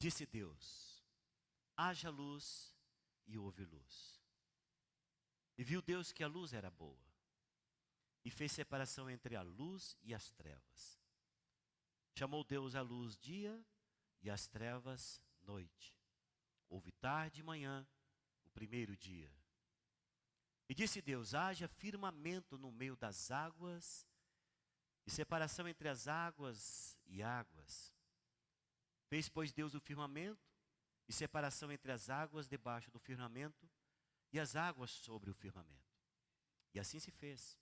Disse Deus: haja luz, e houve luz. E viu Deus que a luz era boa, e fez separação entre a luz e as trevas. Chamou Deus a luz dia, e as trevas noite. Houve tarde e manhã, o primeiro dia. E disse Deus: haja firmamento no meio das águas, e separação entre as águas e águas. Fez, pois, Deus o firmamento, e separação entre as águas debaixo do firmamento, e as águas sobre o firmamento. E assim se fez.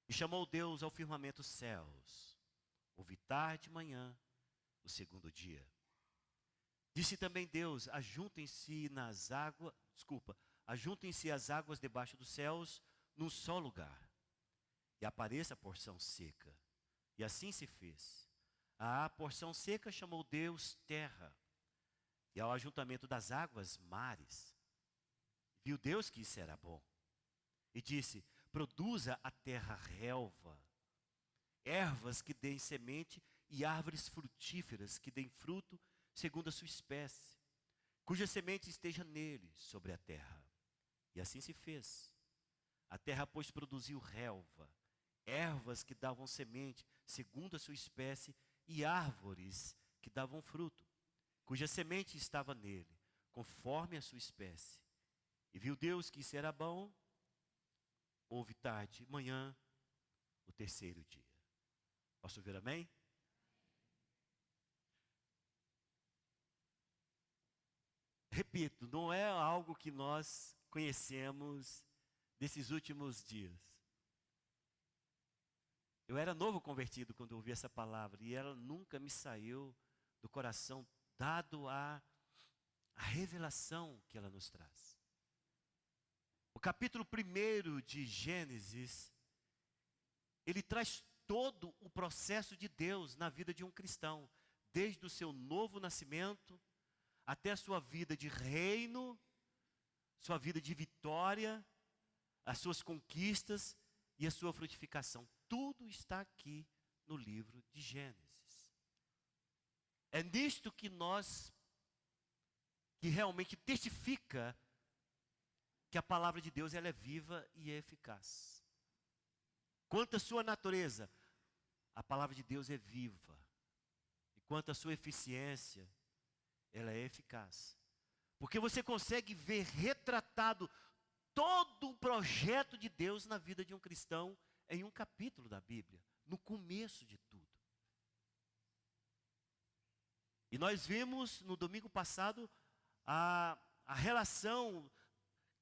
E chamou Deus ao firmamento céus. Houve tarde e manhã, o segundo dia. Disse também Deus: ajuntem-se as águas debaixo dos céus num só lugar, e apareça a porção seca. E assim se fez. A porção seca chamou Deus terra, e ao ajuntamento das águas, mares. Viu Deus que isso era bom, e disse: produza a terra relva, ervas que deem semente, e árvores frutíferas que deem fruto segundo a sua espécie, cuja semente esteja nele, sobre a terra. E assim se fez. A terra, pois, produziu relva, ervas que davam semente segundo a sua espécie, e árvores que davam fruto, cuja semente estava nele, conforme a sua espécie. E viu Deus que isso era bom. Houve tarde e manhã, o terceiro dia. Posso ouvir amém? Repito, não é algo que nós conhecemos desses últimos dias. Eu era novo convertido quando eu ouvi essa palavra, e ela nunca me saiu do coração, dado a revelação que ela nos traz. O capítulo 1 de Gênesis, ele traz todo o processo de Deus na vida de um cristão, desde o seu novo nascimento, até a sua vida de reino, sua vida de vitória, as suas conquistas e a sua frutificação. Tudo está aqui no livro de Gênesis. É nisto que realmente testifica que a palavra de Deus ela é viva e é eficaz. Quanto à sua natureza, a palavra de Deus é viva. E quanto à sua eficiência, ela é eficaz. Porque você consegue ver retratado todo o projeto de Deus na vida de um cristão em um capítulo da Bíblia, no começo de tudo. E nós vimos no domingo passado a relação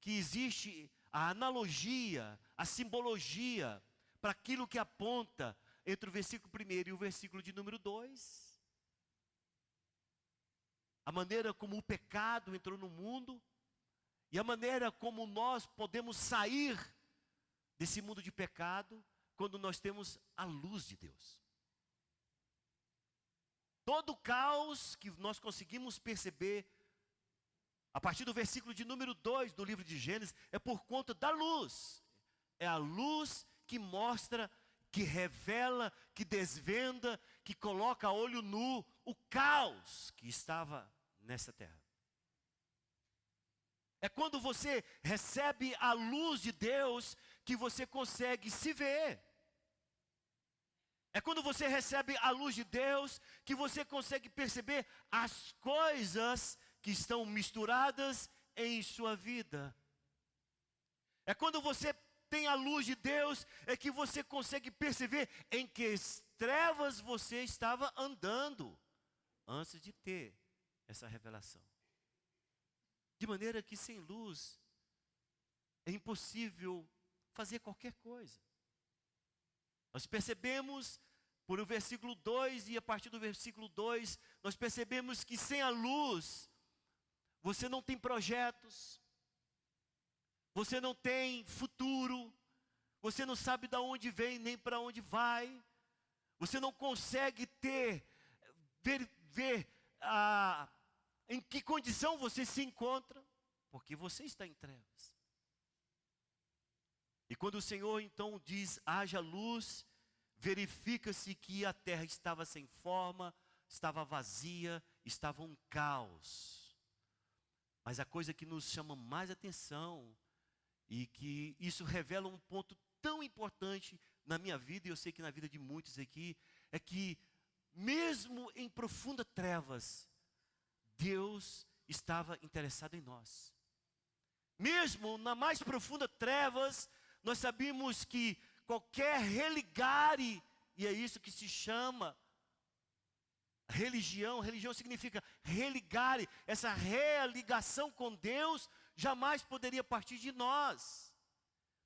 que existe, a analogia, a simbologia para aquilo que aponta entre o versículo 1 e o versículo de número 2. A maneira como o pecado entrou no mundo e a maneira como nós podemos sair desse mundo de pecado quando nós temos a luz de Deus. Todo o caos que nós conseguimos perceber a partir do versículo de número 2 do livro de Gênesis é por conta da luz. É a luz que mostra, que revela, que desvenda, que coloca a olho nu o caos que estava nessa terra. É quando você recebe a luz de Deus que você consegue se ver. É quando você recebe a luz de Deus que você consegue perceber as coisas que estão misturadas em sua vida. É quando você tem a luz de Deus é que você consegue perceber em que trevas você estava andando antes de ter essa revelação. De maneira que sem luz é impossível fazer qualquer coisa. Nós percebemos por o versículo 2 e a partir do versículo 2, nós percebemos que sem a luz, você não tem projetos, você não tem futuro, você não sabe de onde vem nem para onde vai, você não consegue ver em que condição você se encontra, porque você está em trevas. E quando o Senhor então diz, haja luz, verifica-se que a terra estava sem forma, estava vazia, estava um caos. Mas a coisa que nos chama mais atenção, e que isso revela um ponto tão importante na minha vida, e eu sei que na vida de muitos aqui, é que mesmo em profundas trevas, Deus estava interessado em nós. Mesmo na mais profunda trevas, nós sabemos que qualquer religare, e é isso que se chama religião. Religião significa religare. Essa religação com Deus jamais poderia partir de nós.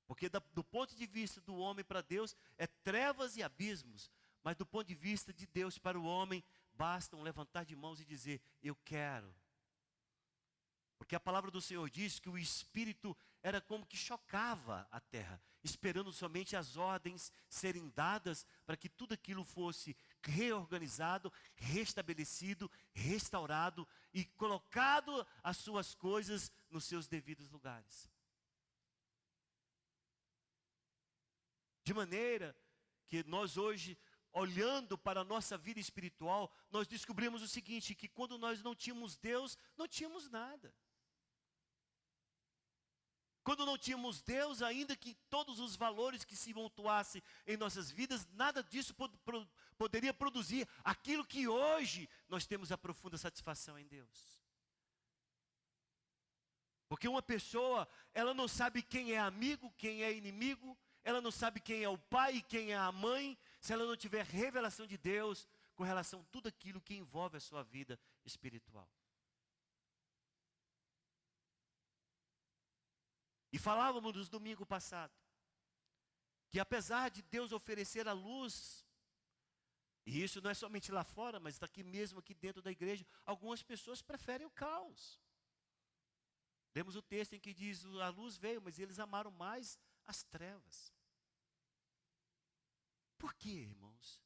Porque do ponto de vista do homem para Deus, é trevas e abismos. Mas do ponto de vista de Deus para o homem, basta um levantar de mãos e dizer, eu quero. Porque a palavra do Senhor diz que o Espírito era como que chocava a terra, esperando somente as ordens serem dadas para que tudo aquilo fosse reorganizado, restabelecido, restaurado e colocado as suas coisas nos seus devidos lugares. De maneira que nós hoje, olhando para a nossa vida espiritual, nós descobrimos o seguinte, que quando nós não tínhamos Deus, não tínhamos nada. Quando não tínhamos Deus, ainda que todos os valores que se montuassem em nossas vidas, nada disso poderia produzir aquilo que hoje nós temos a profunda satisfação em Deus. Porque uma pessoa, ela não sabe quem é amigo, quem é inimigo, ela não sabe quem é o pai e quem é a mãe, se ela não tiver revelação de Deus com relação a tudo aquilo que envolve a sua vida espiritual. E falávamos no domingo passado, que apesar de Deus oferecer a luz, e isso não é somente lá fora, mas está aqui mesmo, aqui dentro da igreja, algumas pessoas preferem o caos. Lemos o texto em que diz, a luz veio, mas eles amaram mais as trevas. Por quê, irmãos?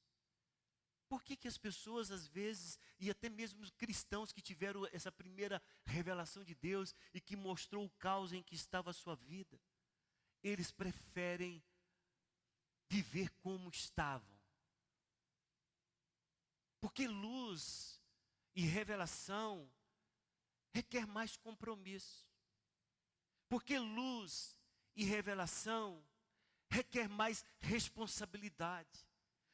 Por que as pessoas, às vezes, e até mesmo os cristãos que tiveram essa primeira revelação de Deus e que mostrou o caos em que estava a sua vida, eles preferem viver como estavam? Porque luz e revelação requer mais compromisso. Porque luz e revelação requer mais responsabilidade.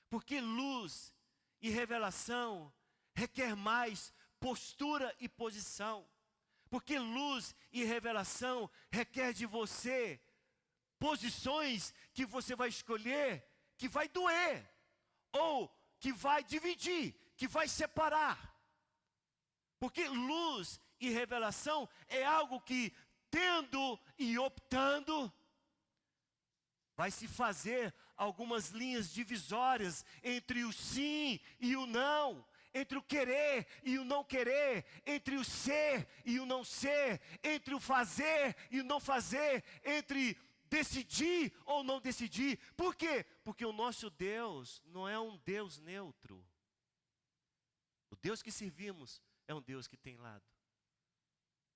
Porque luz e revelação requer mais postura e posição. Porque luz e revelação requer de você posições que você vai escolher, que vai doer, ou que vai dividir, que vai separar. Porque luz e revelação é algo que, tendo e optando, vai se fazer algumas linhas divisórias entre o sim e o não, entre o querer e o não querer, entre o ser e o não ser, entre o fazer e o não fazer, entre decidir ou não decidir. Por quê? Porque o nosso Deus não é um Deus neutro. O Deus que servimos é um Deus que tem lado.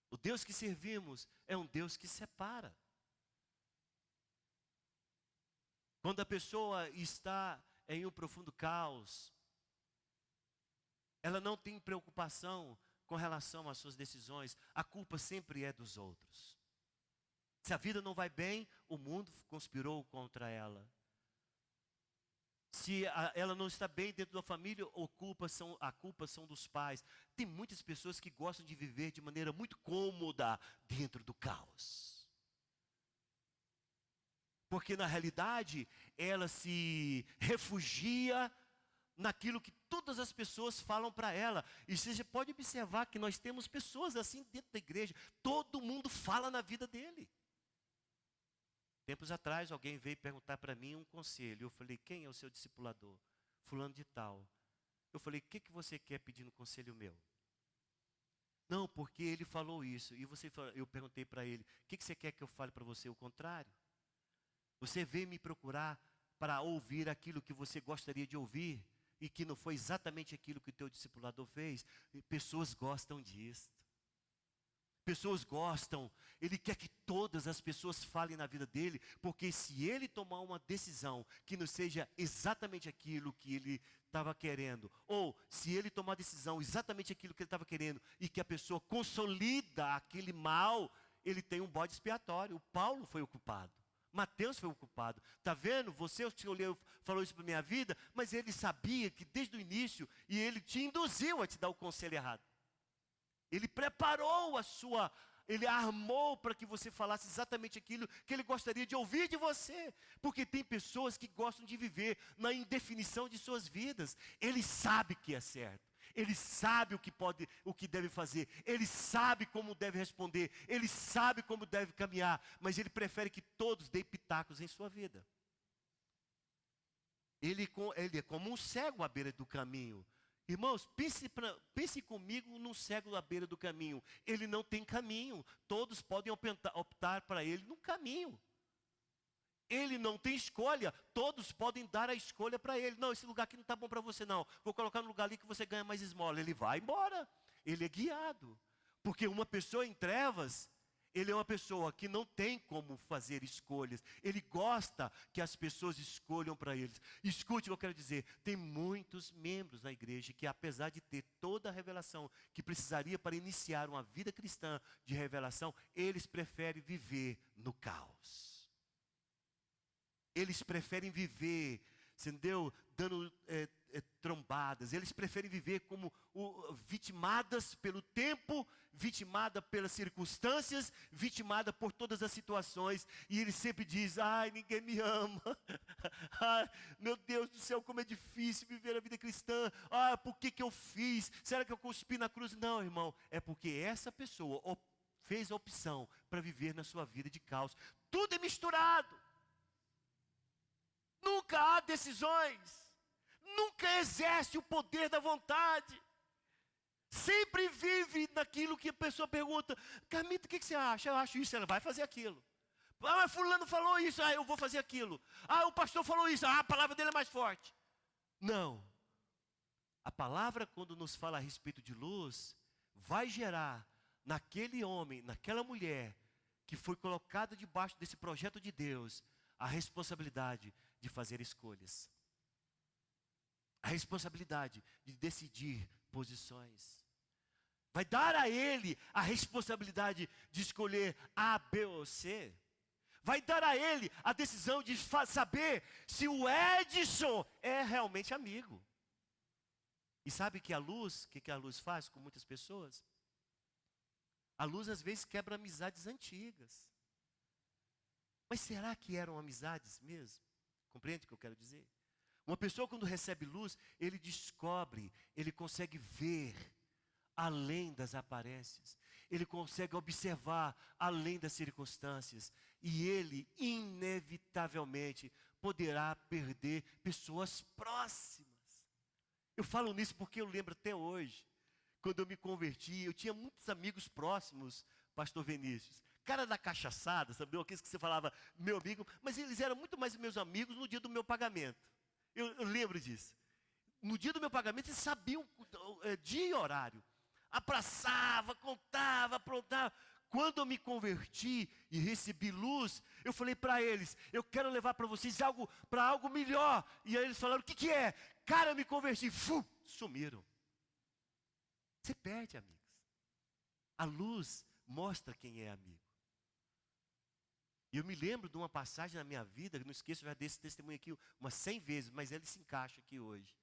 O Deus que servimos é um Deus que separa. Quando a pessoa está em um profundo caos, ela não tem preocupação com relação às suas decisões. A culpa sempre é dos outros. Se a vida não vai bem, o mundo conspirou contra ela. Se ela não está bem dentro da família, a culpa são dos pais. Tem muitas pessoas que gostam de viver de maneira muito cômoda dentro do caos. Porque na realidade, ela se refugia naquilo que todas as pessoas falam para ela. E você pode observar que nós temos pessoas assim dentro da igreja. Todo mundo fala na vida dele. Tempos atrás, alguém veio perguntar para mim um conselho. Eu falei, quem é o seu discipulador? Fulano de tal. Eu falei, o que você quer pedir no conselho meu? Não, porque ele falou isso. E eu perguntei para ele, o que você quer que eu fale para você? O contrário. Você veio me procurar para ouvir aquilo que você gostaria de ouvir e que não foi exatamente aquilo que o teu discipulador fez. E pessoas gostam disso. pessoas gostam, ele quer que todas as pessoas falem na vida dele, porque se ele tomar uma decisão que não seja exatamente aquilo que ele estava querendo, ou se ele tomar a decisão exatamente aquilo que ele estava querendo, e que a pessoa consolida aquele mal, ele tem um bode expiatório. O Paulo foi o culpado. Mateus foi o culpado. Está vendo? Você escolheu, falou isso para a minha vida, mas ele sabia que desde o início, e ele te induziu a te dar o conselho errado. Ele preparou ele armou para que você falasse exatamente aquilo que ele gostaria de ouvir de você. Porque tem pessoas que gostam de viver na indefinição de suas vidas. Ele sabe que é certo. Ele sabe o que deve fazer. Ele sabe como deve responder. Ele sabe como deve caminhar. Mas ele prefere que todos deem pitacos em sua vida. Ele é como um cego à beira do caminho. Irmãos, pense comigo num cego à beira do caminho. Ele não tem caminho. Todos podem optar para ele num caminho. Ele não tem escolha. Todos podem dar a escolha para ele. Não, esse lugar aqui não está bom para você não. Vou colocar no lugar ali que você ganha mais esmola. Ele vai embora. Ele é guiado. Porque uma pessoa em trevas, ele é uma pessoa que não tem como fazer escolhas. Ele gosta que as pessoas escolham para eles. Escute o que eu quero dizer. Tem muitos membros na igreja que, apesar de ter toda a revelação que precisaria para iniciar uma vida cristã de revelação, eles preferem viver no caos. Eles preferem viver, entendeu? Dando trombadas. Eles preferem viver como vitimadas pelo tempo, vitimada pelas circunstâncias, vitimada por todas as situações. E ele sempre diz, ai, ninguém me ama. Ai, meu Deus do céu, como é difícil viver a vida cristã. Ah, por que eu fiz? Será que eu cuspi na cruz? Não, irmão, é porque essa pessoa fez a opção para viver na sua vida de caos. Tudo é misturado. Nunca há decisões. Nunca exerce o poder da vontade. Sempre vive naquilo que a pessoa pergunta. Carmita, o que você acha? Eu acho isso, ela vai fazer aquilo. Ah, mas fulano falou isso, eu vou fazer aquilo. Ah, o pastor falou isso, a palavra dele é mais forte. Não. A palavra, quando nos fala a respeito de luz, vai gerar naquele homem, naquela mulher, que foi colocada debaixo desse projeto de Deus, a responsabilidade de fazer escolhas. A responsabilidade de decidir posições. Vai dar a ele a responsabilidade de escolher A, B ou C. Vai dar a ele a decisão de saber se o Edson é realmente amigo. E sabe que a luz, o que a luz faz com muitas pessoas? A luz às vezes quebra amizades antigas. Mas será que eram amizades mesmo? Compreende o que eu quero dizer? Uma pessoa quando recebe luz, ele descobre, ele consegue ver além das aparências. Ele consegue observar além das circunstâncias. E ele, inevitavelmente, poderá perder pessoas próximas. Eu falo nisso porque eu lembro até hoje, quando eu me converti, eu tinha muitos amigos próximos, pastor Vinícius. Cara da cachaçada, sabe? Aqueles que você falava, meu amigo, mas eles eram muito mais meus amigos no dia do meu pagamento. Eu lembro disso. No dia do meu pagamento, eles sabiam dia e horário. Abraçava, contava, aprontava. Quando eu me converti e recebi luz, eu falei para eles, eu quero levar para vocês para algo melhor. E aí eles falaram, o que é? Cara, eu me converti. Sumiram. Você perde, amigos. A luz mostra quem é amigo. E eu me lembro de uma passagem na minha vida, não esqueço já desse testemunho aqui umas 100 vezes, mas ele se encaixa aqui hoje.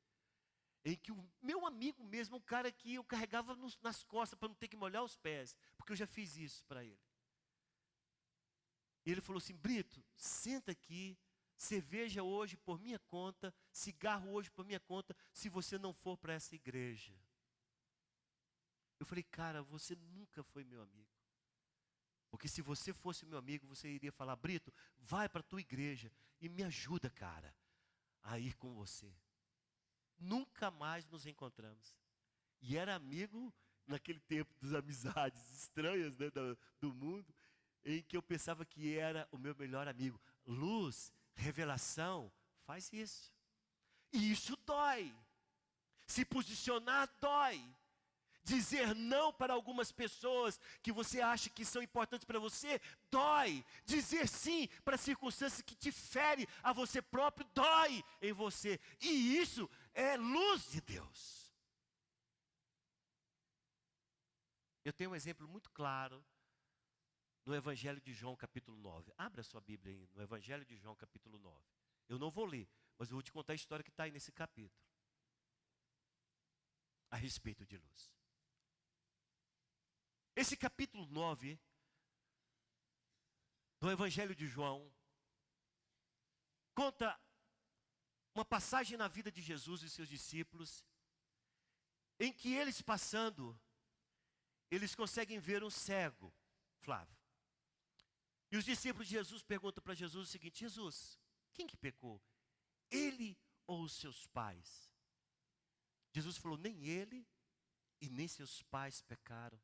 Em que o meu amigo mesmo, um cara que eu carregava nas costas para não ter que molhar os pés, porque eu já fiz isso para ele. E ele falou assim, Brito, senta aqui, cerveja hoje por minha conta, cigarro hoje por minha conta, se você não for para essa igreja. Eu falei, cara, você nunca foi meu amigo. Porque se você fosse meu amigo, você iria falar, Brito, vai para a tua igreja e me ajuda, cara, a ir com você. Nunca mais nos encontramos. E era amigo naquele tempo das amizades estranhas, né, do mundo, em que eu pensava que era o meu melhor amigo. Luz, revelação, faz isso. E isso dói. Se posicionar dói. Dizer não para algumas pessoas que você acha que são importantes para você, dói. Dizer sim para circunstâncias que te ferem a você próprio, dói em você. E isso é luz de Deus. Eu tenho um exemplo muito claro no Evangelho de João, capítulo 9. Abra sua Bíblia aí, no Evangelho de João, capítulo 9. Eu não vou ler, mas eu vou te contar a história que está aí nesse capítulo. A respeito de luz. Esse capítulo 9 do Evangelho de João conta uma passagem na vida de Jesus e seus discípulos, em que eles passando, eles conseguem ver um cego, Flávio. E os discípulos de Jesus perguntam para Jesus o seguinte: Jesus, quem que pecou? Ele ou os seus pais? Jesus falou: nem ele e nem seus pais pecaram,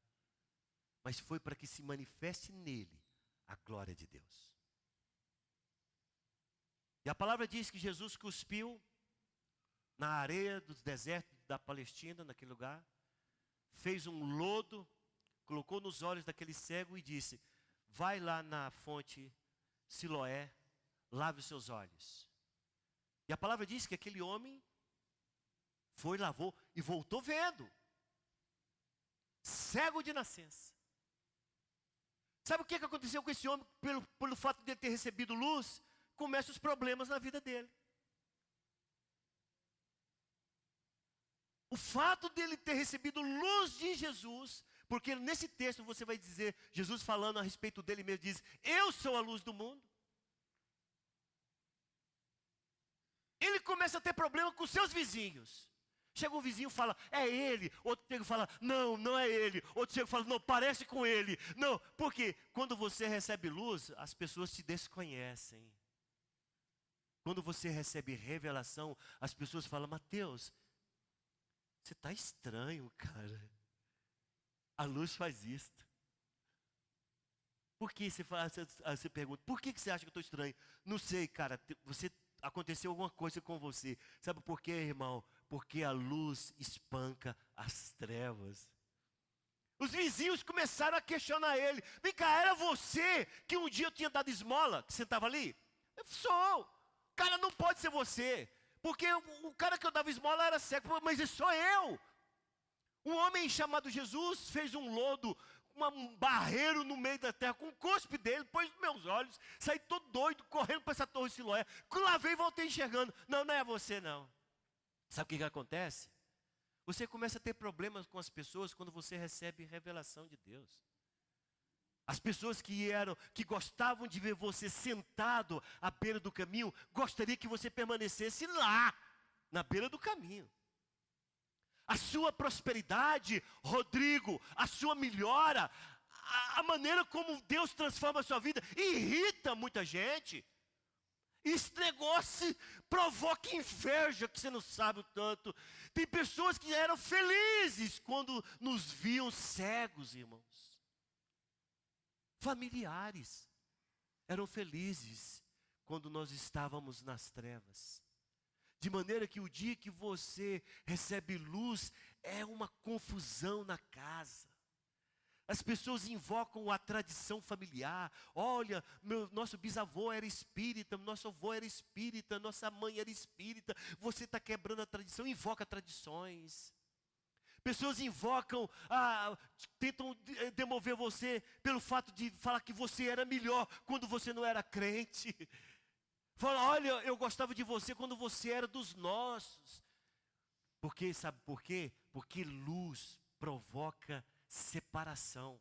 mas foi para que se manifeste nele a glória de Deus. E a palavra diz que Jesus cuspiu na areia do deserto da Palestina, naquele lugar, fez um lodo, colocou nos olhos daquele cego e disse: vai lá na fonte Siloé, lave os seus olhos. E a palavra diz que aquele homem foi, lavou e voltou vendo. Cego de nascença. Sabe o que aconteceu com esse homem? Pelo fato de ele ter recebido luz, começam os problemas na vida dele. O fato dele ter recebido luz de Jesus, porque nesse texto você vai dizer, Jesus falando a respeito dele mesmo, diz: eu sou a luz do mundo. Ele começa a ter problema com seus vizinhos. Chega um vizinho e fala: é ele. Outro chega e fala: não, não é ele. Outro chega e fala: não, parece com ele. Não, porque quando você recebe luz, as pessoas te desconhecem. Quando você recebe revelação, as pessoas falam: Mateus, você está estranho, cara. A luz faz isto. Por que você pergunta: por que você acha que eu estou estranho? Não sei, cara, aconteceu alguma coisa com você. Sabe por quê, irmão? Porque a luz espanca as trevas. Os vizinhos começaram a questionar ele. Vem cá, era você que um dia eu tinha dado esmola, que sentava ali? Eu sou. Cara, não pode ser você. Porque o cara que eu dava esmola era cego, mas sou eu. Um homem chamado Jesus fez um lodo, um barreiro no meio da terra, com o cuspe dele, pôs nos meus olhos, saí todo doido, correndo para essa torre de Siloé. Lavei e voltei enxergando. Não, não é você não. Sabe o que acontece? Você começa a ter problemas com as pessoas quando você recebe revelação de Deus. As pessoas que gostavam de ver você sentado à beira do caminho, gostariam que você permanecesse lá, na beira do caminho. A sua prosperidade, Rodrigo, a sua melhora, a maneira como Deus transforma a sua vida, irrita muita gente. Esse negócio provoca inveja, que você não sabe o tanto. Tem pessoas que eram felizes quando nos viam cegos, irmãos. Familiares eram felizes quando nós estávamos nas trevas. De maneira que o dia que você recebe luz, é uma confusão na casa. As pessoas invocam a tradição familiar. Olha, nosso bisavô era espírita, nosso avô era espírita, nossa mãe era espírita. Você está quebrando a tradição, invoca tradições. Pessoas invocam, tentam demover você pelo fato de falar que você era melhor quando você não era crente. Fala: olha, eu gostava de você quando você era dos nossos. Porque, sabe por quê? Porque luz provoca separação.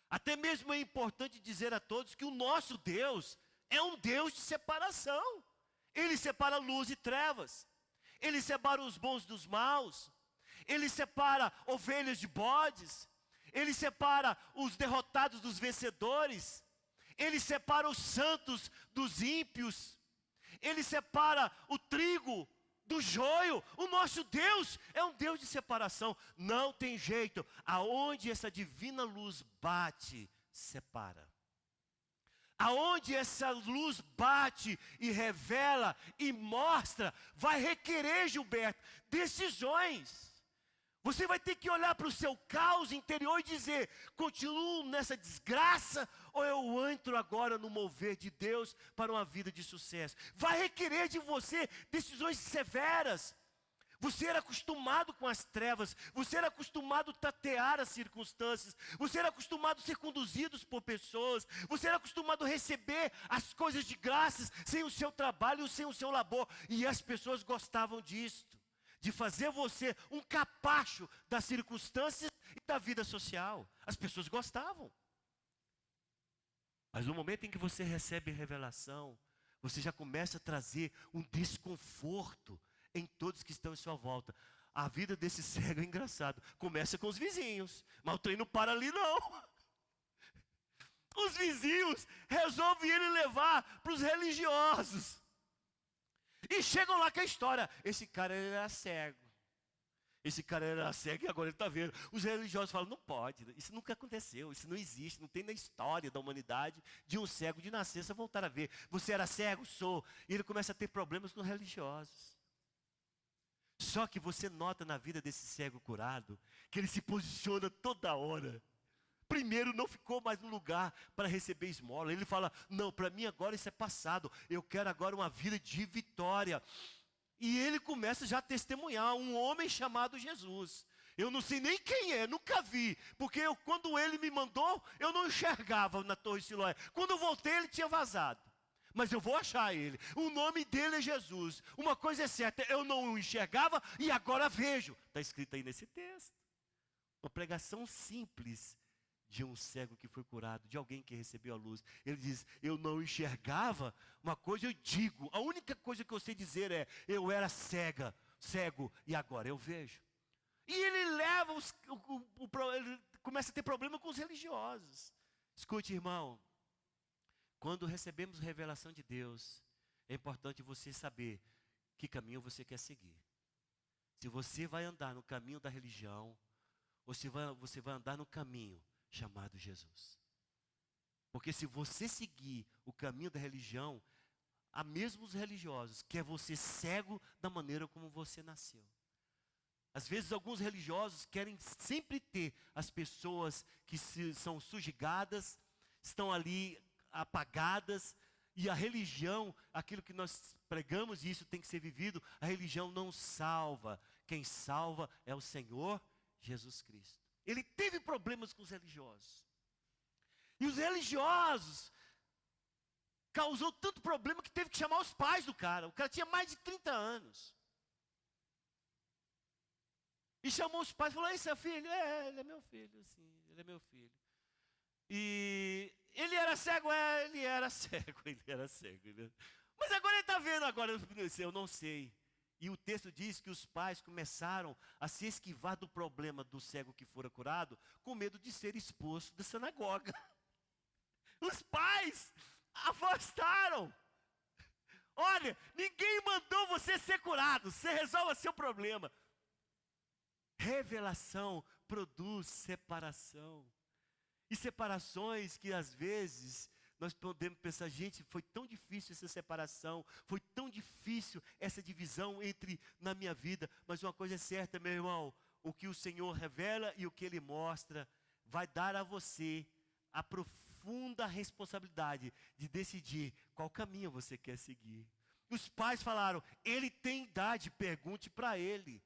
Até mesmo é importante dizer a todos que o nosso Deus é um Deus de separação. Ele separa luz e trevas. Ele separa os bons dos maus. Ele separa ovelhas de bodes. Ele separa os derrotados dos vencedores. Ele separa os santos dos ímpios. Ele separa o trigo do joio. O nosso Deus é um Deus de separação. Não tem jeito. Aonde essa divina luz bate, separa. Aonde essa luz bate e revela e mostra, vai requerer, Gilberto, decisões. Você vai ter que olhar para o seu caos interior e dizer: continuo nessa desgraça ou eu entro agora no mover de Deus para uma vida de sucesso? Vai requerer de você decisões severas. Você era acostumado com as trevas, você era acostumado a tatear as circunstâncias, você era acostumado a ser conduzido por pessoas, você era acostumado a receber as coisas de graças sem o seu trabalho, sem o seu labor. E as pessoas gostavam disto, de fazer você um capacho das circunstâncias e da vida social. As pessoas gostavam. Mas no momento em que você recebe revelação, você já começa a trazer um desconforto em todos que estão em sua volta. A vida desse cego é engraçado. Começa com os vizinhos, mas o trem não para ali não. Os vizinhos resolvem ele levar para os religiosos. E chegam lá com a história: esse cara era cego. Esse cara era cego e agora ele está vendo. Os religiosos falam: não pode, isso nunca aconteceu, isso não existe, não tem na história da humanidade de um cego de nascença voltar a ver. Você era cego? Sou. E ele começa a ter problemas com os religiosos. Só que você nota na vida desse cego curado, que ele se posiciona toda hora. Primeiro, não ficou mais no lugar para receber esmola. Ele fala: não, para mim agora isso é passado. Eu quero agora uma vida de vitória. E ele começa já a testemunhar um homem chamado Jesus. Eu não sei nem quem é, nunca vi. Porque quando ele me mandou, eu não enxergava na Torre Siloé. Quando eu voltei, ele tinha vazado. Mas eu vou achar ele. O nome dele é Jesus. Uma coisa é certa: eu não o enxergava e agora vejo. Está escrito aí nesse texto. Uma pregação simples de um cego que foi curado, de alguém que recebeu a luz. Ele diz: eu não enxergava, uma coisa eu digo, a única coisa que eu sei dizer é: eu era cego e agora eu vejo. E ele leva, ele começa a ter problema com os religiosos. Escute, irmão, quando recebemos revelação de Deus, é importante você saber que caminho você quer seguir. Se você vai andar no caminho da religião, ou se você vai andar no caminho chamado Jesus. Porque se você seguir o caminho da religião, há mesmo os religiosos, quer você cego da maneira como você nasceu. Às vezes alguns religiosos querem sempre ter as pessoas que são sujeitadas, estão ali apagadas, e a religião, aquilo que nós pregamos, e isso tem que ser vivido, a religião não salva. Quem salva é o Senhor Jesus Cristo. Ele teve problemas com os religiosos. E os religiosos causou tanto problema que teve que chamar os pais do cara. O cara tinha mais de 30 anos. E chamou os pais e falou: esse é filho? É, ele é meu filho, sim, ele é meu filho. E ele era cego? É, ele era cego, ele era cego. Mas agora ele está vendo, agora eu não sei. E o texto diz que os pais começaram a se esquivar do problema do cego que fora curado, com medo de ser expulso da sinagoga. Os pais afastaram. Olha, ninguém mandou você ser curado, você resolva seu problema. Revelação produz separação. E separações que às vezes nós podemos pensar: gente, foi tão difícil essa separação, foi tão difícil essa divisão na minha vida. Mas uma coisa é certa, meu irmão: o que o Senhor revela e o que Ele mostra vai dar a você a profunda responsabilidade de decidir qual caminho você quer seguir. Os pais falaram: ele tem idade, pergunte para ele.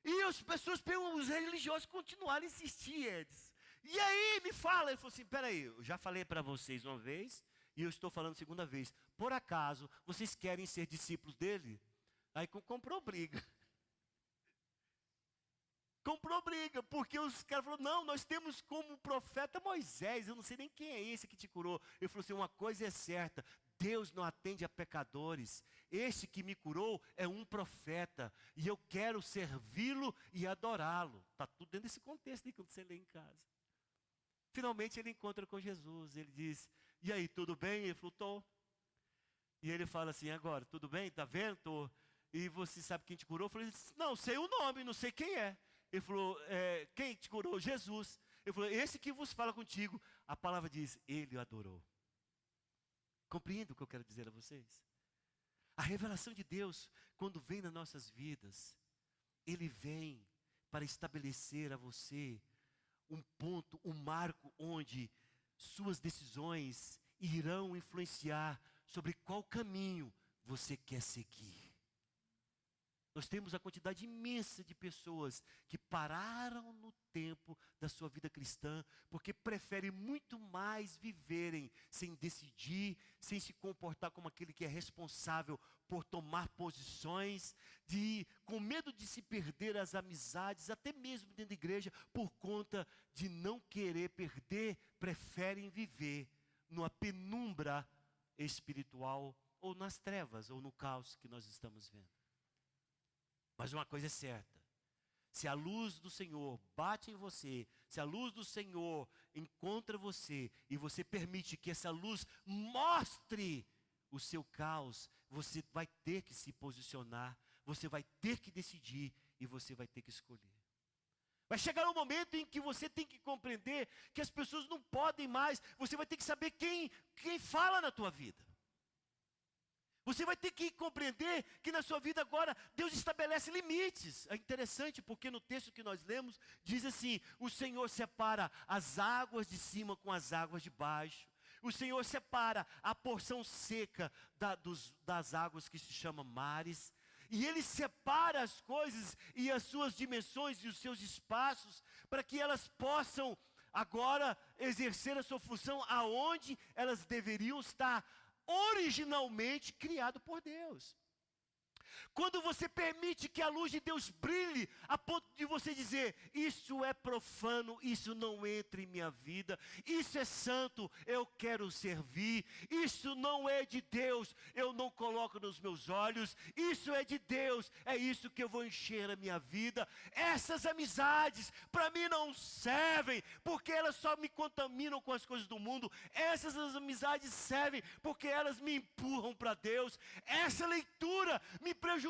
E as pessoas, os religiosos continuaram a insistir, Edson. E aí, me fala. Ele falou assim: peraí, eu já falei para vocês uma vez, e eu estou falando segunda vez. Por acaso, vocês querem ser discípulos dele? Aí comprou briga. Comprou briga, porque os caras falaram: não, nós temos como profeta Moisés, eu não sei nem quem é esse que te curou. Ele falou assim: uma coisa é certa, Deus não atende a pecadores. Este que me curou é um profeta, e eu quero servi-lo e adorá-lo. Está tudo dentro desse contexto aí, quando você lê em casa. Finalmente ele encontra com Jesus, ele diz: e aí, tudo bem? Ele falou: tô. E ele fala assim: agora, tudo bem? Está vendo? Tô. E você sabe quem te curou? Eu falei: não, sei o nome, não sei quem é. Ele falou: quem te curou? Jesus. Ele falou: esse que vos fala contigo. A palavra diz: ele o adorou. Compreende o que eu quero dizer a vocês? A revelação de Deus, quando vem nas nossas vidas, Ele vem para estabelecer a você um ponto, um marco onde suas decisões irão influenciar sobre qual caminho você quer seguir. Nós temos a quantidade imensa de pessoas que pararam no tempo da sua vida cristã, porque preferem muito mais viverem sem decidir, sem se comportar como aquele que é responsável por tomar posições, com medo de se perder as amizades, até mesmo dentro da igreja, por conta de não querer perder, preferem viver numa penumbra espiritual, ou nas trevas, ou no caos que nós estamos vendo. Mas uma coisa é certa, se a luz do Senhor bate em você, se a luz do Senhor encontra você, e você permite que essa luz mostre o seu caos, você vai ter que se posicionar, você vai ter que decidir, e você vai ter que escolher. Vai chegar um momento em que você tem que compreender que as pessoas não podem mais, você vai ter que saber quem fala na tua vida. Você vai ter que compreender que na sua vida agora, Deus estabelece limites. É interessante porque no texto que nós lemos, diz assim, o Senhor separa as águas de cima com as águas de baixo. O Senhor separa a porção seca das águas que se chamam mares. E Ele separa as coisas e as suas dimensões e os seus espaços, para que elas possam agora exercer a sua função aonde elas deveriam estar originalmente criado por Deus. Quando você permite que a luz de Deus brilhe, a ponto de você dizer, isso é profano, isso não entra em minha vida, isso é santo, eu quero servir, isso não é de Deus, eu não coloco nos meus olhos, isso é de Deus, é isso que eu vou encher a minha vida. Essas amizades para mim não servem, porque elas só me contaminam com as coisas do mundo. Essas amizades servem porque elas me empurram para Deus. Essa leitura me prejudica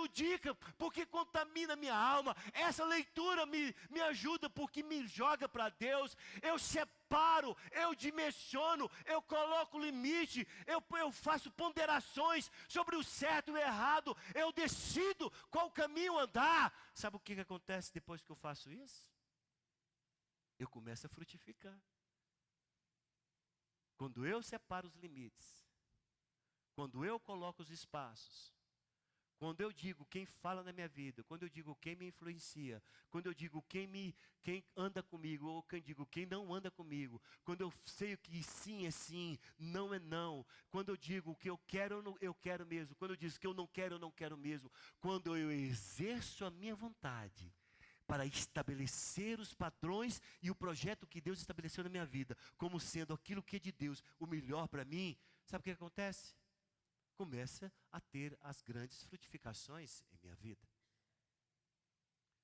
porque contamina minha alma. Essa leitura me ajuda porque me joga para Deus. Eu separo, eu dimensiono, eu coloco limite, eu faço ponderações sobre o certo e o errado, eu decido qual caminho andar. Sabe o que acontece depois que eu faço isso? Eu começo a frutificar. Quando eu separo os limites, quando eu coloco os espaços, quando eu digo quem fala na minha vida, quando eu digo quem me influencia, quando eu digo quem anda comigo, ou quem digo quem não anda comigo, quando eu sei o que sim é sim, não é não, quando eu digo o que eu quero, eu quero mesmo, quando eu digo que eu não quero mesmo, quando eu exerço a minha vontade para estabelecer os padrões e o projeto que Deus estabeleceu na minha vida, como sendo aquilo que é de Deus, o melhor para mim, sabe o que acontece? Começa a ter as grandes frutificações em minha vida.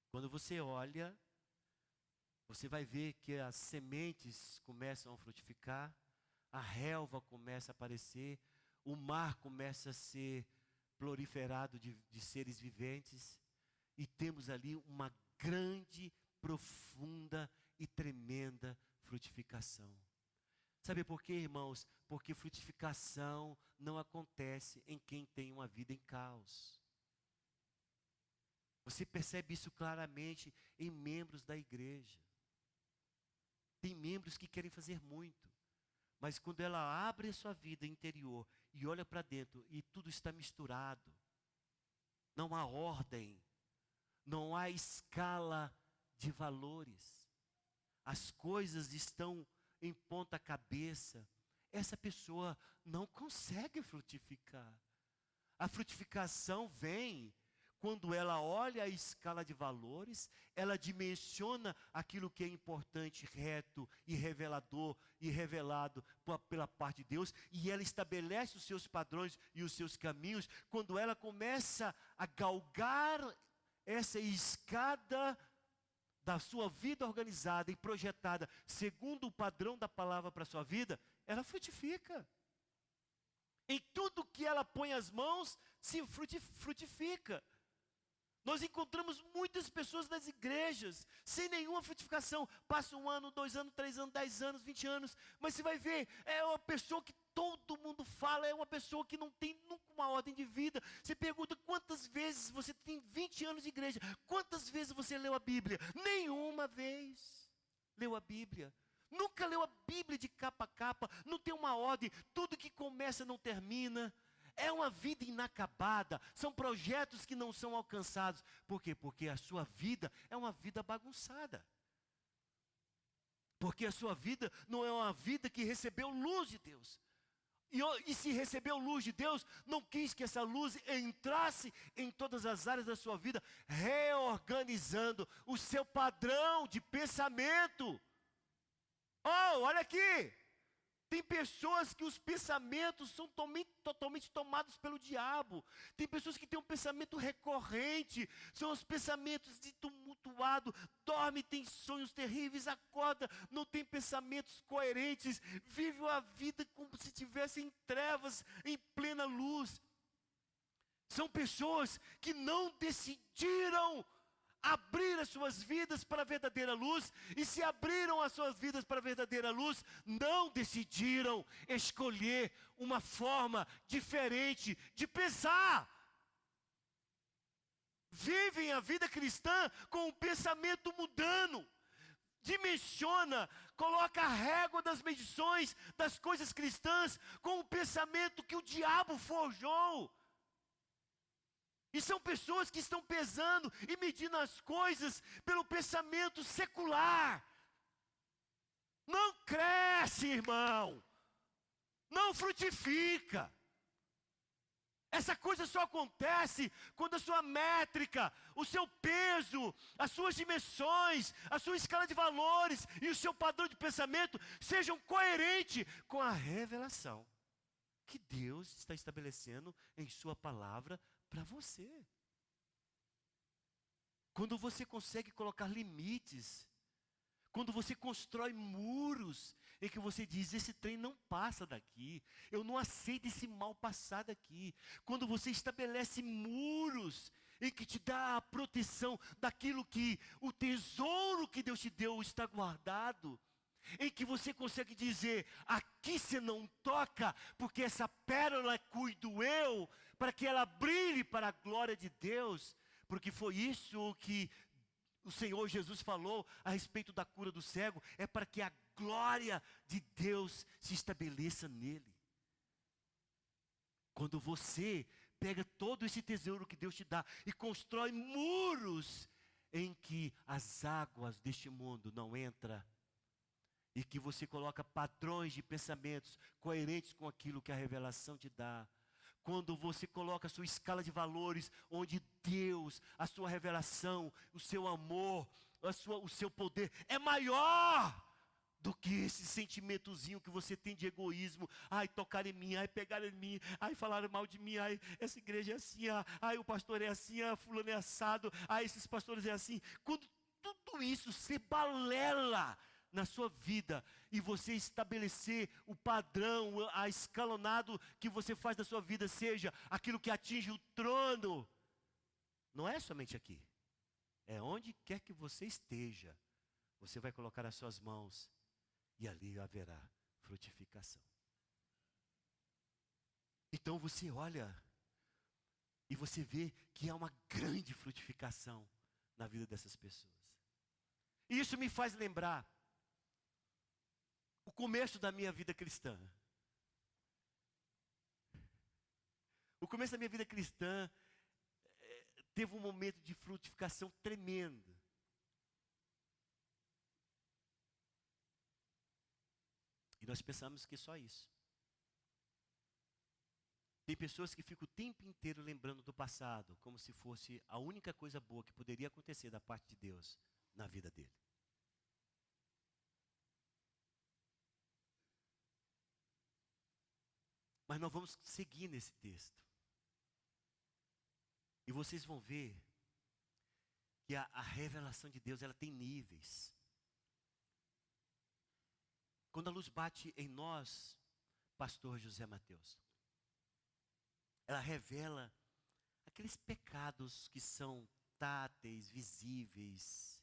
Quando você olha, você vai ver que as sementes começam a frutificar, a relva começa a aparecer, o mar começa a ser proliferado de seres viventes, e temos ali uma grande, profunda e tremenda frutificação. Sabe por quê, irmãos? Porque frutificação não acontece em quem tem uma vida em caos. Você percebe isso claramente em membros da igreja. Tem membros que querem fazer muito, mas quando ela abre a sua vida interior e olha para dentro e tudo está misturado, não há ordem, não há escala de valores, as coisas estão em ponta cabeça, essa pessoa não consegue frutificar. A frutificação vem quando ela olha a escala de valores, ela dimensiona aquilo que é importante, reto e revelador e revelado pela parte de Deus, e ela estabelece os seus padrões e os seus caminhos. Quando ela começa a galgar essa escada da sua vida organizada e projetada segundo o padrão da palavra para a sua vida, ela frutifica. Em tudo que ela põe as mãos, se frutifica. Nós encontramos muitas pessoas nas igrejas, sem nenhuma frutificação. Passa 1 ano, 2 anos, 3 anos, 10 anos, 20 anos. Mas você vai ver, é uma pessoa que todo mundo fala, é uma pessoa que não tem nunca uma ordem de vida. Você pergunta quantas vezes você tem 20 anos de igreja, quantas vezes você leu a Bíblia? Nenhuma vez leu a Bíblia. Nunca leu a Bíblia de capa a capa, não tem uma ordem, tudo que começa não termina. É uma vida inacabada, são projetos que não são alcançados. Por quê? Porque a sua vida é uma vida bagunçada. Porque a sua vida não é uma vida que recebeu luz de Deus. E se recebeu luz de Deus, não quis que essa luz entrasse em todas as áreas da sua vida, reorganizando o seu padrão de pensamento. Oh, olha aqui! Tem pessoas que os pensamentos são totalmente tomados pelo diabo. Tem pessoas que têm um pensamento recorrente. São os pensamentos de tumultuado. Dorme, tem sonhos terríveis, acorda, não tem pensamentos coerentes. Vive a vida como se estivesse em trevas, em plena luz. São pessoas que não decidiram abrir as suas vidas para a verdadeira luz, e se abriram as suas vidas para a verdadeira luz, não decidiram escolher uma forma diferente de pensar. Vivem a vida cristã com o pensamento mudando, dimensiona, coloca a régua das medições das coisas cristãs com o pensamento que o diabo forjou. E são pessoas que estão pesando e medindo as coisas pelo pensamento secular. Não cresce, irmão. Não frutifica. Essa coisa só acontece quando a sua métrica, o seu peso, as suas dimensões, a sua escala de valores e o seu padrão de pensamento sejam coerentes com a revelação que Deus está estabelecendo em sua palavra para você. Quando você consegue colocar limites, quando você constrói muros, em que você diz, esse trem não passa daqui, eu não aceito esse mal passar daqui. Quando você estabelece muros, em que te dá a proteção daquilo que, o tesouro que Deus te deu está guardado, em que você consegue dizer, aqui você não toca, porque essa pérola cuido eu, para que ela brilhe para a glória de Deus, porque foi isso que o Senhor Jesus falou a respeito da cura do cego, é para que a glória de Deus se estabeleça nele. Quando você pega todo esse tesouro que Deus te dá e constrói muros em que as águas deste mundo não entram, e que você coloca padrões de pensamentos coerentes com aquilo que a revelação te dá. Quando você coloca a sua escala de valores, onde Deus, a sua revelação, o seu amor, o seu poder é maior do que esse sentimentozinho que você tem de egoísmo. Ai, tocaram em mim, ai, pegaram em mim, ai, falaram mal de mim, ai, essa igreja é assim, ai, o pastor é assim, ai, fulano é assado, ai, esses pastores é assim. Quando tudo isso se balela na sua vida, e você estabelecer o padrão, a escalonado que você faz da sua vida, seja aquilo que atinge o trono, não é somente aqui, é onde quer que você esteja, você vai colocar as suas mãos, e ali haverá frutificação. Então você olha, e você vê que há uma grande frutificação na vida dessas pessoas. E isso me faz lembrar o começo da minha vida cristã. O começo da minha vida cristã teve um momento de frutificação tremendo. E nós pensamos que é só isso. Tem pessoas que ficam o tempo inteiro lembrando do passado, como se fosse a única coisa boa que poderia acontecer da parte de Deus na vida dele. Mas nós vamos seguir nesse texto. E vocês vão ver que a revelação de Deus, ela tem níveis. Quando a luz bate em nós, pastor José Mateus, ela revela aqueles pecados que são táteis, visíveis,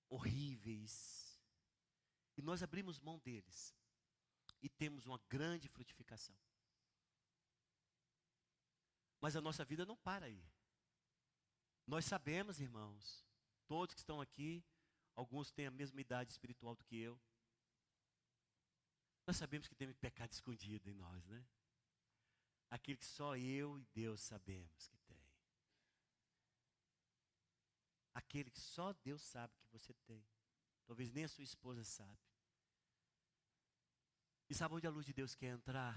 horríveis. E nós abrimos mão deles. E temos uma grande frutificação. Mas a nossa vida não para aí. Nós sabemos, irmãos, todos que estão aqui, alguns têm a mesma idade espiritual do que eu. Nós sabemos que tem pecado escondido em nós, né? Aquele que só eu e Deus sabemos que tem. Aquele que só Deus sabe que você tem. Talvez nem a sua esposa sabe. E sabe onde a luz de Deus quer entrar?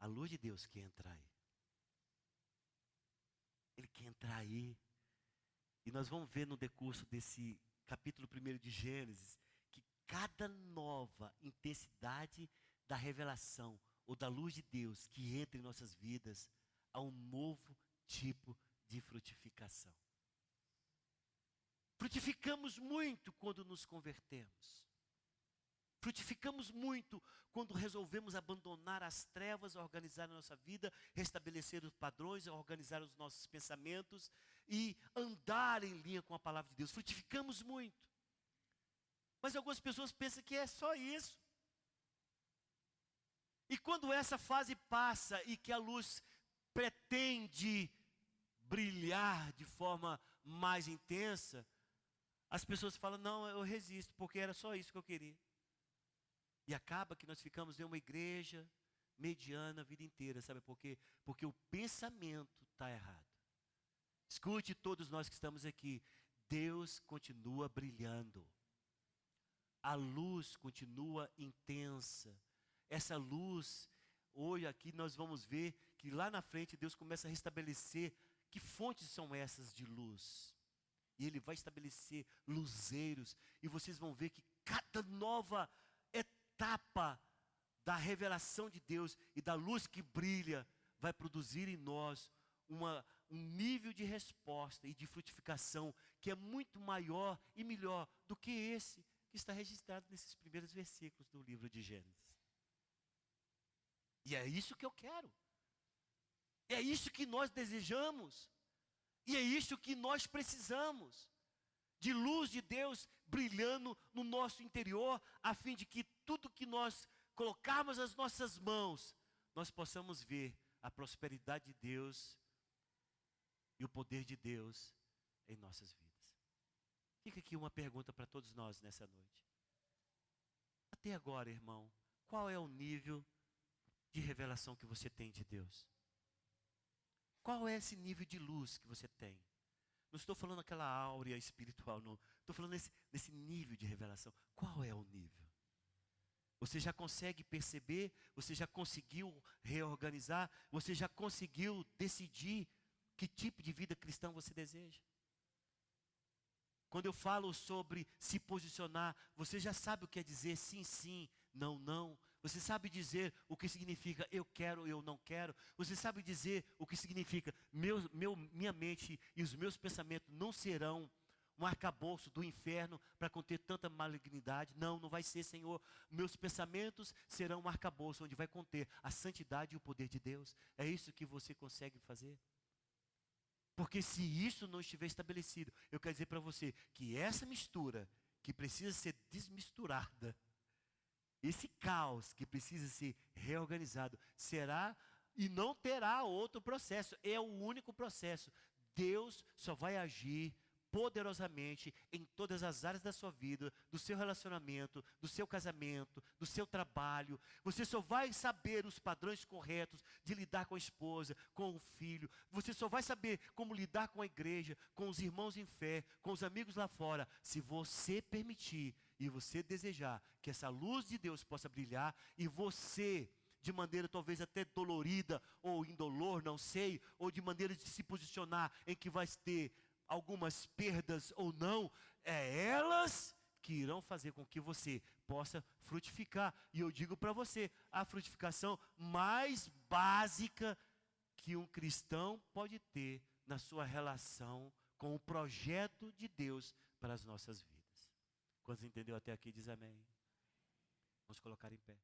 A luz de Deus quer entrar aí. Ele quer entrar aí. E nós vamos ver no decurso desse capítulo 1 de Gênesis, que cada nova intensidade da revelação, ou da luz de Deus, que entra em nossas vidas, há um novo tipo de frutificação. Frutificamos muito quando nos convertemos. Frutificamos muito quando resolvemos abandonar as trevas, organizar a nossa vida, restabelecer os padrões, organizar os nossos pensamentos e andar em linha com a palavra de Deus. Frutificamos muito. Mas algumas pessoas pensam que é só isso. E quando essa fase passa e que a luz pretende brilhar de forma mais intensa, as pessoas falam, não, eu resisto, porque era só isso que eu queria. E acaba que nós ficamos em uma igreja mediana a vida inteira, sabe por quê? Porque o pensamento está errado. Escute todos nós que estamos aqui, Deus continua brilhando. A luz continua intensa. Essa luz, hoje aqui nós vamos ver que lá na frente Deus começa a restabelecer que fontes são essas de luz. E Ele vai estabelecer luzeiros. E vocês vão ver que cada nova etapa da revelação de Deus e da luz que brilha vai produzir em nós um nível de resposta e de frutificação que é muito maior e melhor do que esse que está registrado nesses primeiros versículos do livro de Gênesis. E é isso que eu quero. É isso que nós desejamos. E é isso que nós precisamos. De luz de Deus brilhando no nosso interior, a fim de que tudo que nós colocarmos as nossas mãos, nós possamos ver a prosperidade de Deus e o poder de Deus em nossas vidas. Fica aqui uma pergunta para todos nós nessa noite. Até agora, irmão, qual é o nível de revelação que você tem de Deus? Qual é esse nível de luz que você tem? Não estou falando aquela áurea espiritual, não. Estou falando nesse nível de revelação. Qual é o nível? Você já consegue perceber? Você já conseguiu reorganizar? Você já conseguiu decidir que tipo de vida cristã você deseja? Quando eu falo sobre se posicionar, você já sabe o que é dizer sim, sim, não, não. Você sabe dizer o que significa eu quero, eu não quero. Você sabe dizer o que significa minha mente e os meus pensamentos não serão um arcabouço do inferno para conter tanta malignidade. Não, não vai ser, Senhor. Meus pensamentos serão um arcabouço onde vai conter a santidade e o poder de Deus. É isso que você consegue fazer? Porque se isso não estiver estabelecido, eu quero dizer para você que essa mistura que precisa ser desmisturada, esse caos que precisa ser reorganizado, será e não terá outro processo. É o único processo. Deus só vai agir poderosamente em todas as áreas da sua vida, do seu relacionamento, do seu casamento, do seu trabalho. Você só vai saber os padrões corretos de lidar com a esposa, com o filho. Você só vai saber como lidar com a igreja, com os irmãos em fé, com os amigos lá fora, se você permitir e você desejar que essa luz de Deus possa brilhar e você, de maneira talvez até dolorida ou indolor, não sei, ou de maneira de se posicionar em que vai ter algumas perdas ou não, é elas que irão fazer com que você possa frutificar. E eu digo para você, a frutificação mais básica que um cristão pode ter na sua relação com o projeto de Deus para as nossas vidas. Quantos entendeu até aqui, diz amém. Vamos colocar em pé.